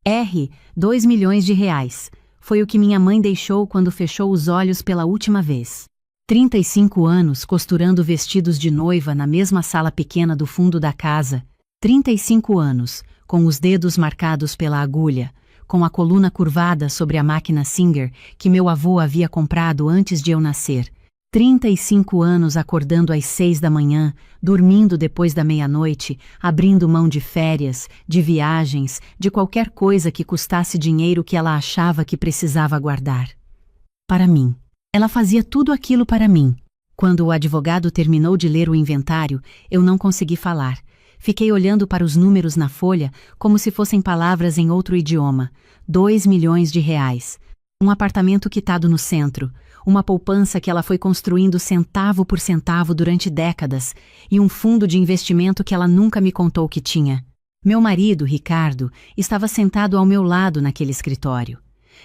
R$ 2 milhões. Foi o que minha mãe deixou quando fechou os olhos pela última vez. 35 anos costurando vestidos de noiva na mesma sala pequena do fundo da casa. 35 anos, com os dedos marcados pela agulha, com a coluna curvada sobre a máquina Singer que meu avô havia comprado antes de eu nascer. 35 anos acordando às 6 da manhã, dormindo depois da meia-noite, abrindo mão de férias, de viagens, de qualquer coisa que custasse dinheiro que ela achava que precisava guardar. Para mim. Ela fazia tudo aquilo para mim. Quando o advogado terminou de ler o inventário, eu não consegui falar. Fiquei olhando para os números na folha como se fossem palavras em outro idioma. 2 milhões de reais. Um apartamento quitado no centro, uma poupança que ela foi construindo centavo por centavo durante décadas e um fundo de investimento que ela nunca me contou que tinha. Meu marido, Ricardo, estava sentado ao meu lado naquele escritório.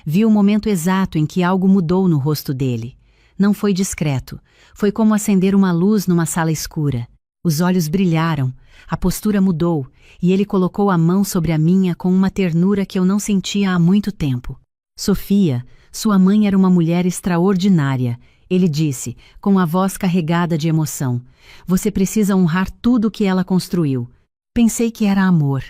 Vi o momento exato em que algo mudou no rosto dele. Não foi discreto, foi como acender uma luz numa sala escura. Os olhos brilharam, a postura mudou e ele colocou a mão sobre a minha com uma ternura que eu não sentia há muito tempo. Sofia, sua mãe era uma mulher extraordinária, ele disse, com a voz carregada de emoção. Você precisa honrar tudo o que ela construiu. Pensei que era amor.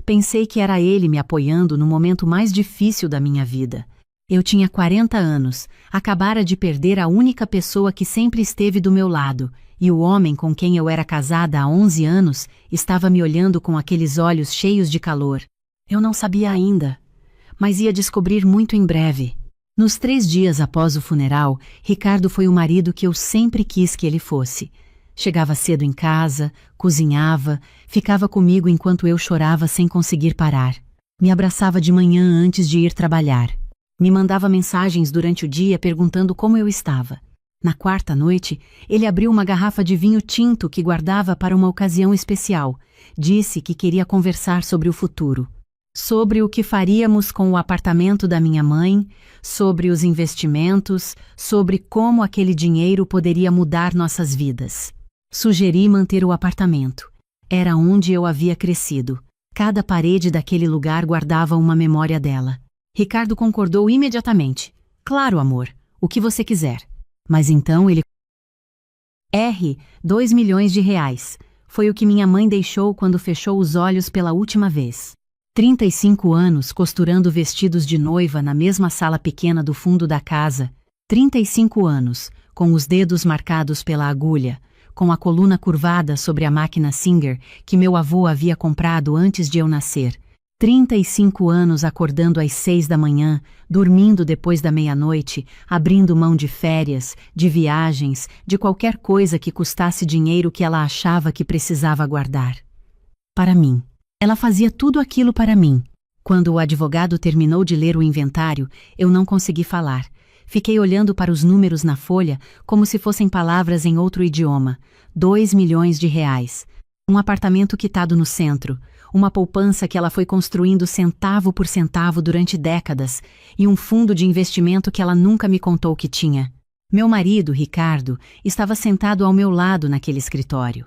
Pensei que era ele me apoiando no momento mais difícil da minha vida. Eu tinha 40 anos, acabara de perder a única pessoa que sempre esteve do meu lado, e o homem com quem eu era casada há 11 anos estava me olhando com aqueles olhos cheios de calor. Eu não sabia ainda, mas ia descobrir muito em breve. Nos 3 dias após o funeral, Ricardo foi o marido que eu sempre quis que ele fosse. Chegava cedo em casa, cozinhava, ficava comigo enquanto eu chorava sem conseguir parar. Me abraçava de manhã antes de ir trabalhar. Me mandava mensagens durante o dia perguntando como eu estava. Na quarta noite, ele abriu uma garrafa de vinho tinto que guardava para uma ocasião especial. Disse que queria conversar sobre o futuro. Sobre o que faríamos com o apartamento da minha mãe, sobre os investimentos, sobre como aquele dinheiro poderia mudar nossas vidas. Sugeri manter o apartamento. Era onde eu havia crescido. Cada parede daquele lugar guardava uma memória dela. Ricardo concordou imediatamente. Claro, amor, o que você quiser. Mas então ele... 2 milhões de reais. Foi o que minha mãe deixou quando fechou os olhos pela última vez. 35 anos costurando vestidos de noiva na mesma sala pequena do fundo da casa. 35 anos, com os dedos marcados pela agulha, com a coluna curvada sobre a máquina Singer que meu avô havia comprado antes de eu nascer. 35 anos acordando às 6 da manhã, dormindo depois da meia-noite, abrindo mão de férias, de viagens, de qualquer coisa que custasse dinheiro que ela achava que precisava guardar. Para mim. Ela fazia tudo aquilo para mim. Quando o advogado terminou de ler o inventário, eu não consegui falar. Fiquei olhando para os números na folha como se fossem palavras em outro idioma. 2 milhões de reais. Um apartamento quitado no centro. Uma poupança que ela foi construindo centavo por centavo durante décadas. E um fundo de investimento que ela nunca me contou que tinha. Meu marido, Ricardo, estava sentado ao meu lado naquele escritório.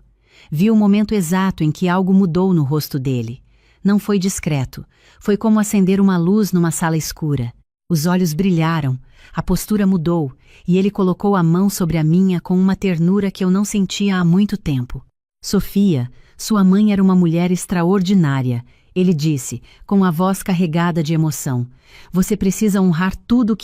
Vi o momento exato em que algo mudou no rosto dele. Não foi discreto. Foi como acender uma luz numa sala escura. Os olhos brilharam, a postura mudou, e ele colocou a mão sobre a minha com uma ternura que eu não sentia há muito tempo. Sofia, sua mãe era uma mulher extraordinária, ele disse, com a voz carregada de emoção. Você precisa honrar tudo o que